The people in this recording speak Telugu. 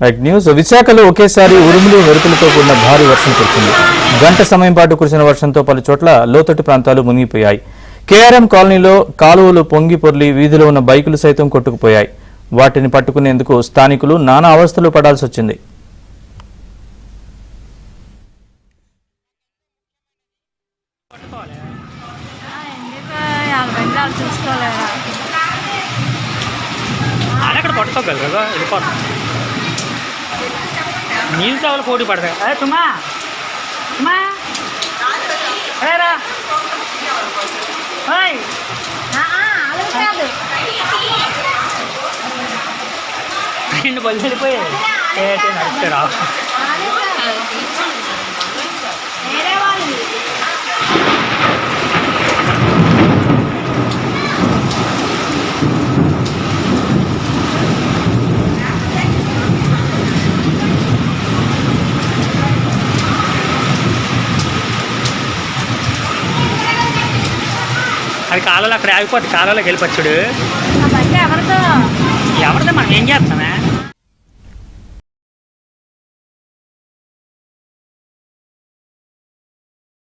Right news. విశాఖలో ఒకేసారి ఉరుములు మెరుపులతో కూడిన భారీ వర్షం కురిసింది. గంట సమయం పాటు కురిసిన వర్షంతో పలు చోట్ల లోతట్టు ప్రాంతాలు మునిగిపోయాయి. కేఆర్ఎం కాలనీలో కాలువలు పొంగి పొర్లి వీధిలో ఉన్న బైకులు సైతం కొట్టుకుపోయాయి. వాటిని పట్టుకునేందుకు స్థానికులు నానా అవస్థలు పడాల్సి వచ్చింది. పట్టుకోగలరా వెళ్ళిపోతాం నీళ్ళు చావలు పోటీ పడతాయి. అదే తుమ్మా తుమ్మా రా రెండు బళ్ళు వెళ్ళిపోయాయి నడుస్తారా అది కాలంలో అక్కడ ఆగిపోతుంది. కాలంలోకి వెళ్ళిపోచ్చుడు ఎవరితో మనం ఏం చేస్తామే.